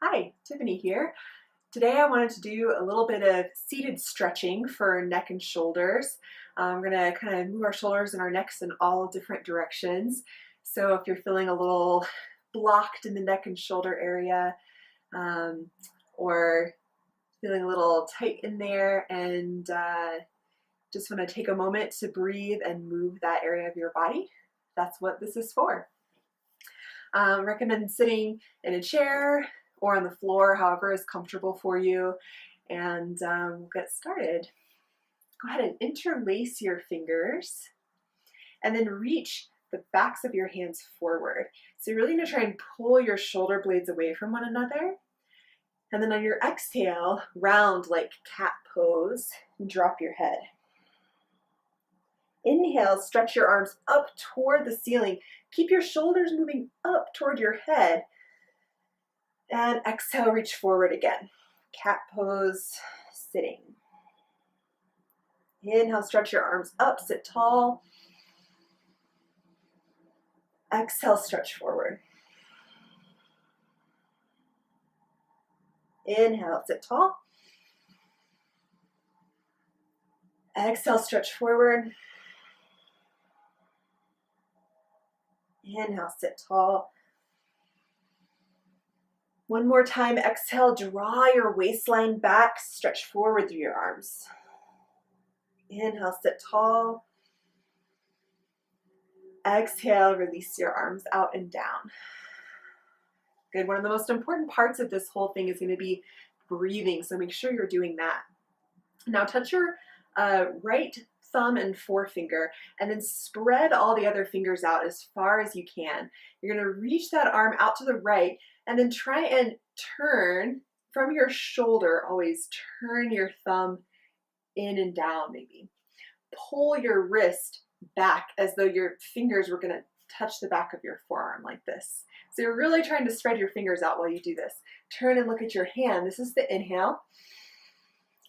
Hi, Tiffany here. Today I wanted to do a little bit of seated stretching for neck and shoulders. We're going to kind of move our shoulders and our necks in all different directions. So if you're feeling a little blocked in the neck and shoulder area, um, or feeling a little tight in there and just want to take a moment to breathe and move that area of your body, that's what this is for. Recommend sitting in a chair or on the floor, however is comfortable for you, and we'll get started. Go ahead and interlace your fingers and then reach the backs of your hands forward. So you're really going to try and pull your shoulder blades away from one another. And then on your exhale, round like cat pose and drop your head. Inhale, stretch your arms up toward the ceiling. Keep your shoulders moving up toward your head. And exhale, reach forward again. Cat pose, sitting. Inhale, stretch your arms up, sit tall. Exhale, stretch forward. Inhale, sit tall. Exhale, stretch forward. Inhale, sit tall. One more time, exhale, draw your waistline back, stretch forward through your arms. Inhale, sit tall. Exhale, release your arms out and down. Good, one of the most important parts of this whole thing is going to be breathing, so make sure you're doing that. Now touch your right thumb and forefinger and then spread all the other fingers out as far as you can. You're going to reach that arm out to the right and then try and turn from your shoulder. Always turn your thumb in and down maybe. Pull your wrist back as though your fingers were going to touch the back of your forearm like this. So you're really trying to spread your fingers out while you do this. Turn and look at your hand. This is the inhale.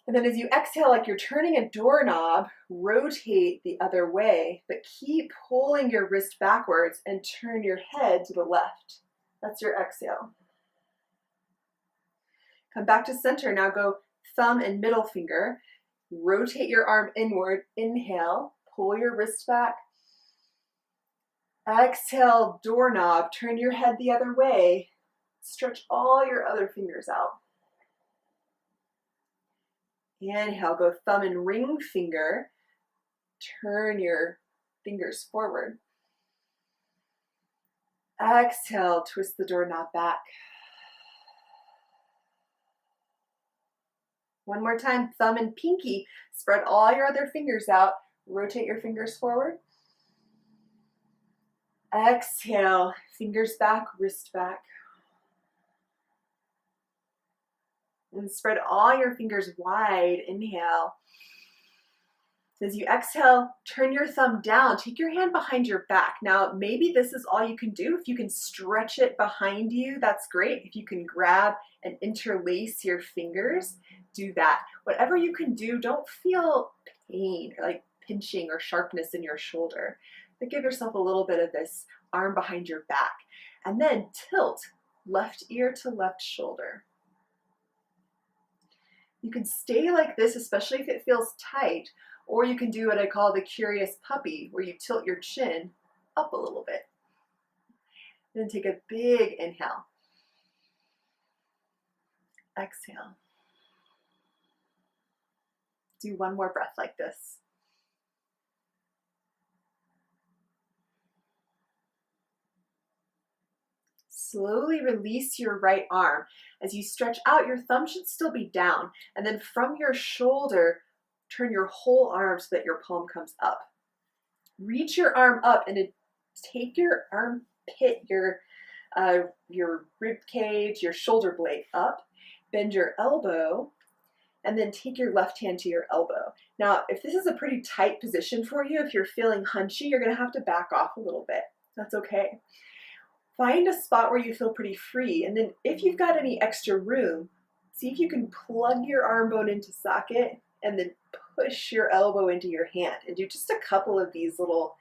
And then as you exhale, like you're turning a doorknob, rotate the other way, but keep pulling your wrist backwards and turn your head to the left. That's your exhale. Come back to center. Now go thumb and middle finger. Rotate your arm inward. Inhale, pull your wrist back. Exhale, doorknob, turn your head the other way. Stretch all your other fingers out. Inhale, go thumb and ring finger. Turn your fingers forward. Exhale, twist the doorknob back. One more time, thumb and pinky. Spread all your other fingers out. Rotate your fingers forward. Exhale, fingers back, wrist back. And spread all your fingers wide. Inhale. As you exhale, turn your thumb down. Take your hand behind your back. Now, maybe this is all you can do. If you can stretch it behind you, that's great. If you can grab and interlace your fingers, do that. Whatever you can do, don't feel pain or like pinching or sharpness in your shoulder. But give yourself a little bit of this arm behind your back. And then tilt left ear to left shoulder. You can stay like this, especially if it feels tight, or you can do what I call the curious puppy, where you tilt your chin up a little bit. Then take a big inhale. Exhale. Do one more breath like this. Slowly release your right arm. As you stretch out, your thumb should still be down. And then from your shoulder, turn your whole arm so that your palm comes up. Reach your arm up and take your armpit, your rib cage, your shoulder blade up. Bend your elbow and then take your left hand to your elbow. Now, if this is a pretty tight position for you, if you're feeling hunchy, you're going to have to back off a little bit. That's okay. Find a spot where you feel pretty free, and then if you've got any extra room, see if you can plug your arm bone into socket and then push your elbow into your hand and do just a couple of these little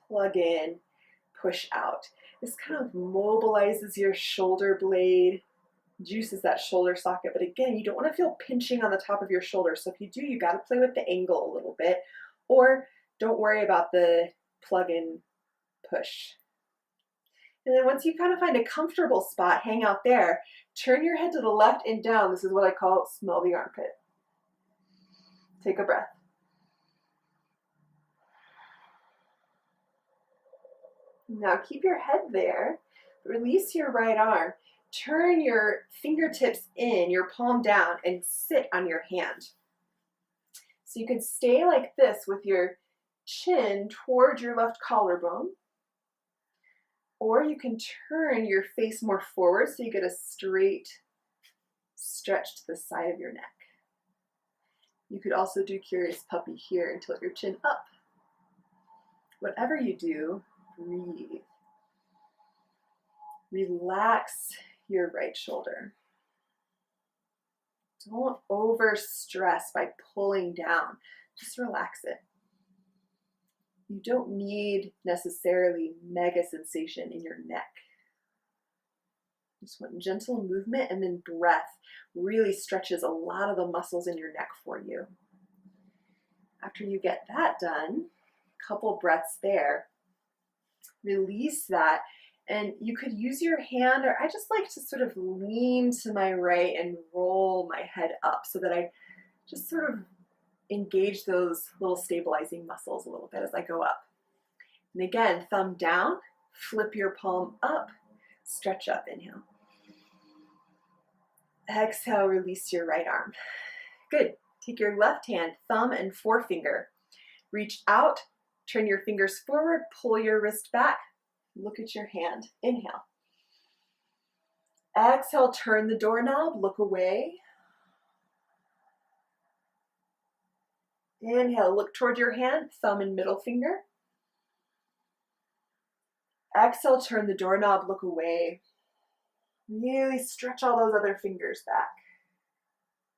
plug in, push out. This kind of mobilizes your shoulder blade juices that shoulder socket. But again, you don't want to feel pinching on the top of your shoulder. So if you do, you got to play with the angle a little bit, or don't worry about the plug in push. And then once you kind of find a comfortable spot, hang out there, turn your head to the left and down. This is what I call smell the armpit. Take a breath. Now keep your head there. Release your right arm. Turn your fingertips in, your palm down, and sit on your hand. So you can stay like this with your chin toward your left collarbone. Or you can turn your face more forward so you get a straight stretch to the side of your neck. You could also do Curious Puppy here and tilt your chin up. Whatever you do, breathe. Relax your right shoulder. Don't overstress by pulling down. Just relax it. You don't need necessarily mega sensation in your neck. Just want gentle movement, and then breath really stretches a lot of the muscles in your neck for you. After you get that done, a couple breaths there, release that, and you could use your hand, or I just like to sort of lean to my right and roll my head up so that I just sort of engage those little stabilizing muscles a little bit as I go up. And again, thumb down, flip your palm up, stretch up, inhale. Exhale, release your right arm. Good. Take your left hand, thumb and forefinger. Reach out, turn your fingers forward, pull your wrist back, look at your hand. Inhale. Exhale, turn the doorknob, look away. Inhale, look toward your hand, thumb and middle finger. Exhale, turn the doorknob, look away. Really stretch all those other fingers back.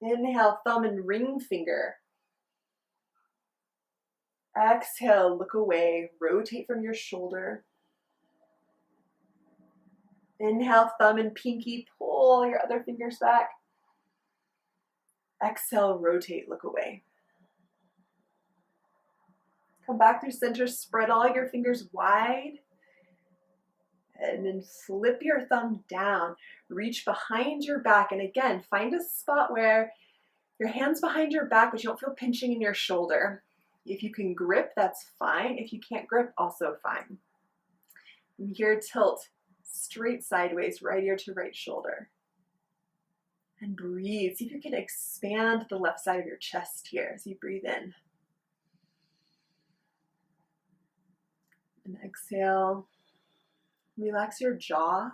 Inhale, thumb and ring finger. Exhale, look away, rotate from your shoulder. Inhale, thumb and pinky, pull your other fingers back. Exhale, rotate, look away. Come back through center, spread all your fingers wide. And then flip your thumb down, reach behind your back. And again, find a spot where your hand's behind your back, but you don't feel pinching in your shoulder. If you can grip, that's fine. If you can't grip, also fine. From here, tilt straight sideways, right ear to right shoulder. And breathe. See if you can expand the left side of your chest here as you breathe in. And exhale. Relax your jaw.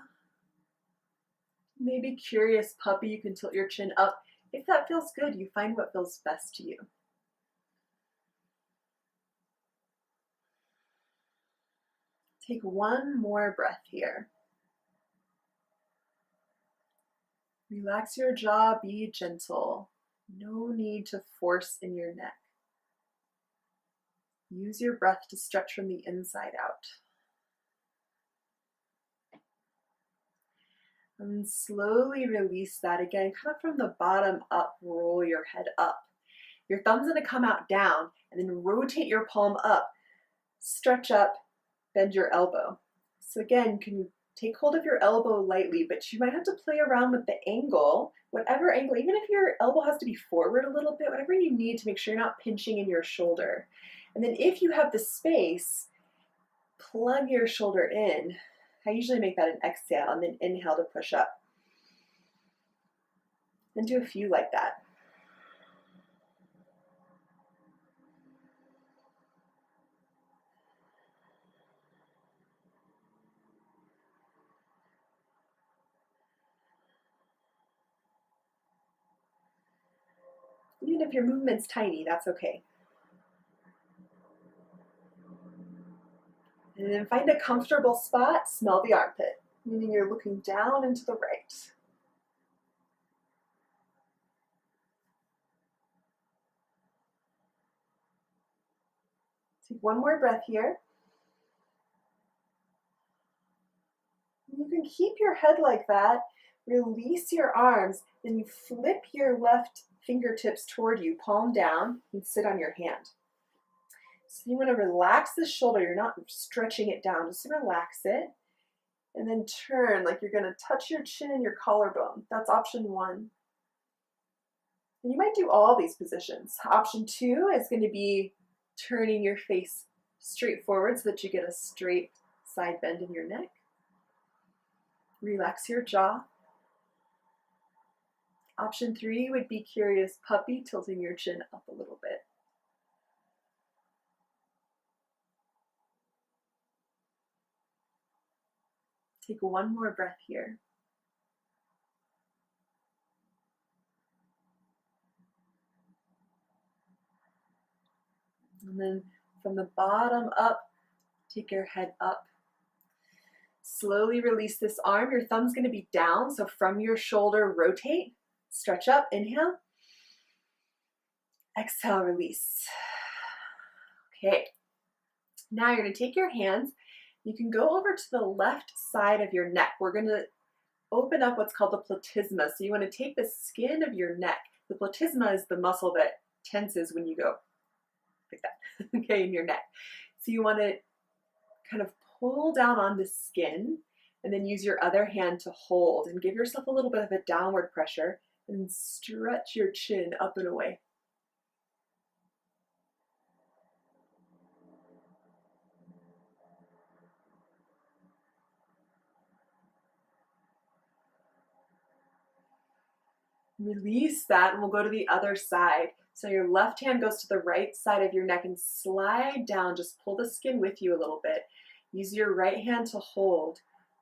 Maybe Curious Puppy, you can tilt your chin up. If that feels good, you find what feels best to you. Take one more breath here. Relax your jaw, be gentle. No need to force in your neck. Use your breath to stretch from the inside out. And slowly release that again, kind of from the bottom up, roll your head up. Your thumb's gonna come out down, and then rotate your palm up, stretch up, bend your elbow. So again, you can take hold of your elbow lightly, but you might have to play around with the angle, whatever angle, even if your elbow has to be forward a little bit, whatever you need to make sure you're not pinching in your shoulder. And then if you have the space, plug your shoulder in. I usually make that an exhale and then inhale to push up. Then do a few like that. Even if your movement's tiny, that's okay. And then find a comfortable spot, smell the armpit, meaning you're looking down and to the right. Take one more breath here. You can keep your head like that, Release your arms, then you flip your left fingertips toward you, palm down, and sit on your hand. So you want to relax the shoulder. You're not stretching it down, just relax it. And then turn like you're going to touch your chin and your collarbone. That's option 1. And you might do all these positions. Option 2 is going to be turning your face straight forward so that you get a straight side bend in your neck. Relax your jaw. Option 3 would be curious puppy, tilting your chin up a little bit. Take one more breath here. And then from the bottom up, take your head up. Slowly release this arm. Your thumb's going to be down, so from your shoulder, rotate. Stretch up, inhale. Exhale, release. Okay. Now you're going to take your hands. You can go over to the left side of your neck. We're going to open up what's called the platysma. So you want to take the skin of your neck. The platysma is the muscle that tenses when you go like that, okay, in your neck. So you want to kind of pull down on the skin and then use your other hand to hold and give yourself a little bit of a downward pressure and stretch your chin up and away. Release that and we'll go to the other side. So your left hand goes to the right side of your neck and slide down. Just pull the skin with you a little bit. Use your right hand to hold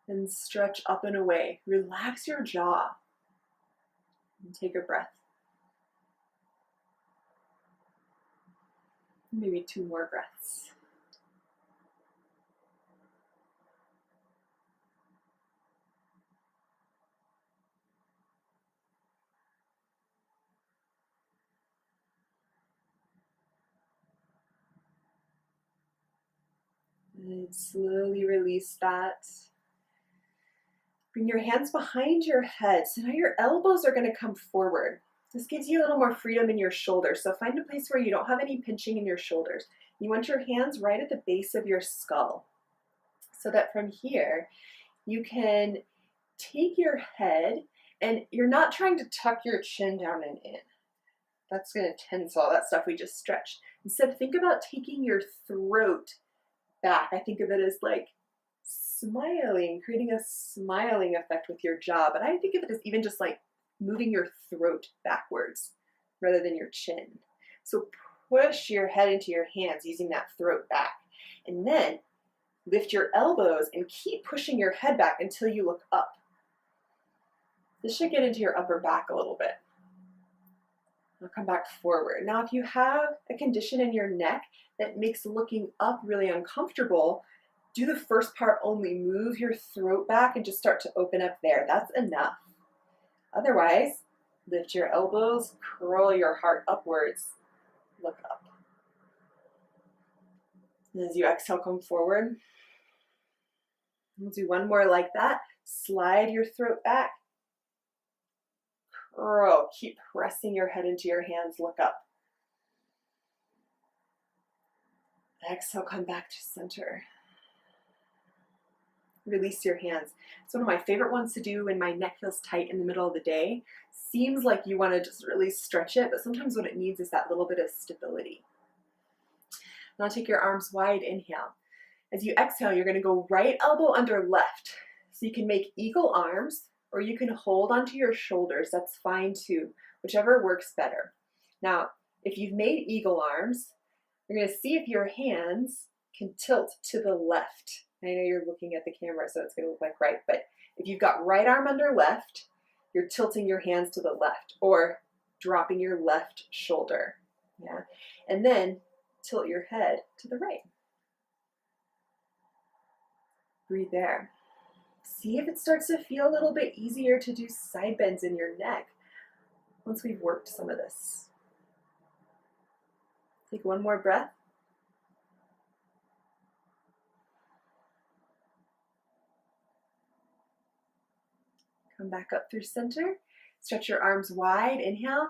and stretch up and away. Relax your jaw and take a breath. Maybe 2 more breaths. And slowly release that. Bring your hands behind your head. So now your elbows are going to come forward. This gives you a little more freedom in your shoulders. So find a place where you don't have any pinching in your shoulders. You want your hands right at the base of your skull. So that from here, you can take your head and you're not trying to tuck your chin down and in. That's going to tense all that stuff we just stretched. Instead, think about taking your throat back. I think of it as like smiling, creating a smiling effect with your jaw. But I think of it as even just like moving your throat backwards rather than your chin. So push your head into your hands using that throat back. And then lift your elbows and keep pushing your head back until you look up. This should get into your upper back a little bit. Now come back forward. Now, if you have a condition in your neck that makes looking up really uncomfortable, do the first part only. Move your throat back and just start to open up there. That's enough. Otherwise, lift your elbows, curl your heart upwards, look up. And as you exhale, come forward. We'll do one more like that. Slide your throat back. Curl. Keep pressing your head into your hands. Look up. Exhale, come back to center. Release your hands. It's one of my favorite ones to do when my neck feels tight in the middle of the day. Seems like you want to just really stretch it, but sometimes what it needs is that little bit of stability. Now take your arms wide, inhale. As you exhale, you're going to go right elbow under left. So you can make eagle arms, or you can hold onto your shoulders. That's fine too, whichever works better. Now, if you've made eagle arms, you're going to see if your hands can tilt to the left. I know you're looking at the camera, so it's going to look like right, but if you've got right arm under left, you're tilting your hands to the left or dropping your left shoulder. Yeah. And then tilt your head to the right. Breathe there. See if it starts to feel a little bit easier to do side bends in your neck once we've worked some of this. Take one more breath. Come back up through center. Stretch your arms wide. Inhale.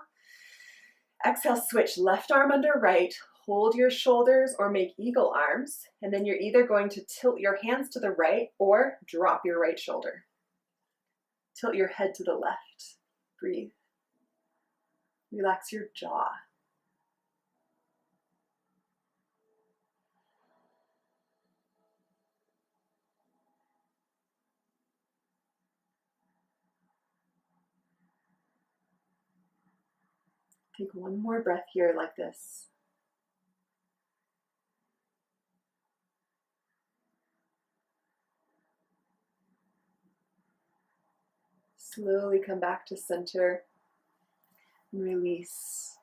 Exhale, switch left arm under right. Hold your shoulders or make eagle arms. And then you're either going to tilt your hands to the right or drop your right shoulder. Tilt your head to the left. Breathe. Relax your jaw. Take one more breath here like this. Slowly come back to center and release.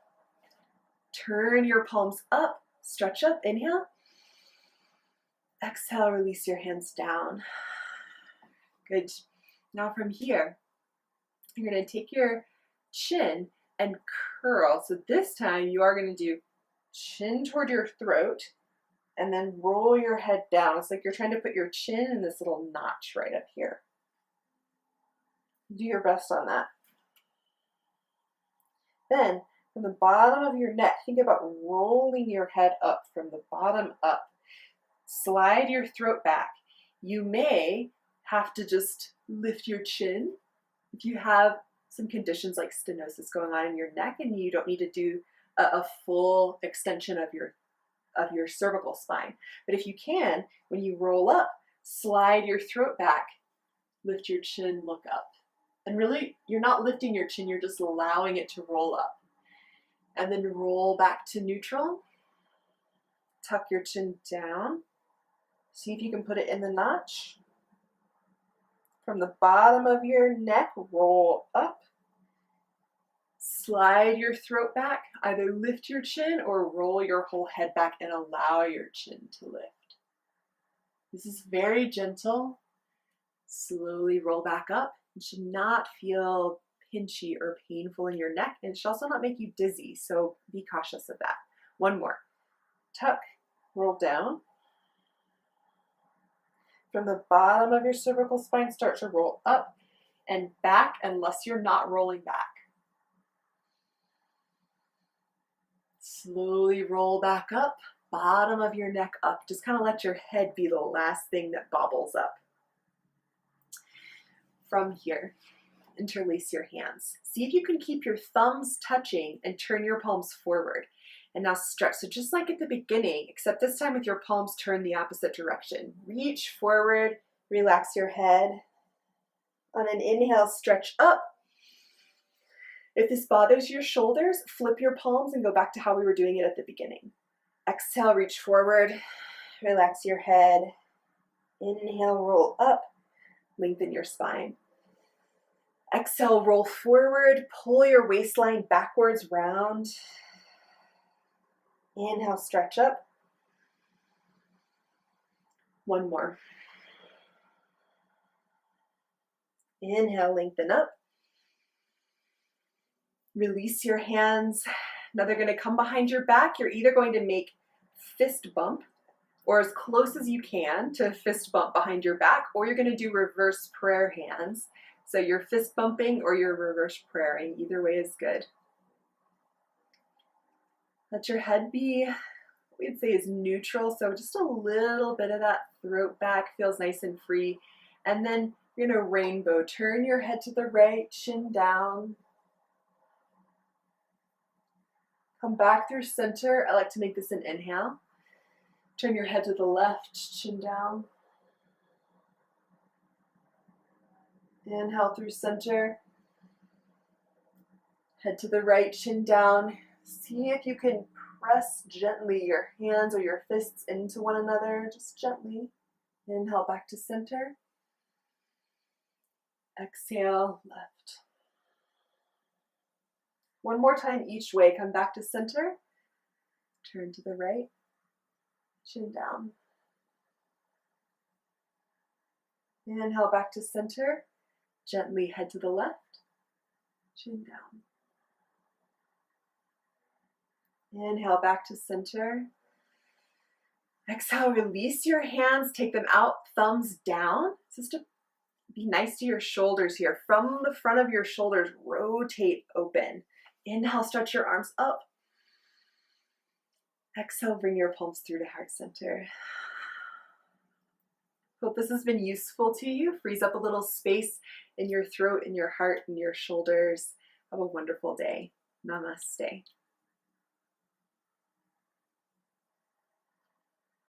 Turn your palms up, stretch up, inhale. Exhale, release your hands down. Good. Now from here, you're going to take your chin and curl. So this time you are going to do chin toward your throat and then roll your head down. It's like you're trying to put your chin in this little notch right up here. Do your best on that. Then from the bottom of your neck, think about rolling your head up from the bottom up. Slide your throat back. You may have to just lift your chin if you have some conditions like stenosis going on in your neck and you don't need to do a full extension of your cervical spine. But if you can, when you roll up, slide your throat back, lift your chin, look up. And really, you're not lifting your chin, you're just allowing it to roll up. And then roll back to neutral. Tuck your chin down. See if you can put it in the notch. From the bottom of your neck, roll up. Slide your throat back. Either lift your chin or roll your whole head back and allow your chin to lift. This is very gentle. Slowly roll back up. It should not feel pinchy or painful in your neck, and it should also not make you dizzy, so be cautious of that. One more. Tuck, roll down. From the bottom of your cervical spine, start to roll up and back unless you're not rolling back. Slowly roll back up, bottom of your neck up. Just kind of let your head be the last thing that bobbles up. From here, interlace your hands. See if you can keep your thumbs touching and turn your palms forward. And now stretch. So just like at the beginning, except this time with your palms turned the opposite direction. Reach forward, relax your head. On an inhale, stretch up. If this bothers your shoulders, flip your palms and go back to how we were doing it at the beginning. Exhale, reach forward, relax your head. Inhale, roll up, lengthen your spine. Exhale, roll forward, pull your waistline backwards, round. Inhale, stretch up. One more. Inhale, lengthen up. Release your hands. Now they're going to come behind your back. You're either going to make fist bump or as close as you can to fist bump behind your back, or you're going to do reverse prayer hands. So you're fist bumping or you're reverse praying. Either way is good. Let your head be, we'd say, is neutral. So just a little bit of that throat back feels nice and free. And then you're going to rainbow. Turn your head to the right, chin down. Come back through center. I like to make this an inhale. Turn your head to the left, chin down. Inhale through center. Head to the right, chin down. See if you can press gently your hands or your fists into one another, just gently. Inhale back to center. Exhale, left. One more time each way. Come back to center. Turn to the right. Chin down. Inhale back to center. Gently head to the left. Chin down. Inhale back to center. Exhale, release your hands. Take them out, thumbs down. Just a Be nice to your shoulders here. From the front of your shoulders, rotate open. Inhale, stretch your arms up. Exhale, bring your palms through to heart center. Hope this has been useful to you. Frees up a little space in your throat, in your heart, in your shoulders. Have a wonderful day. Namaste.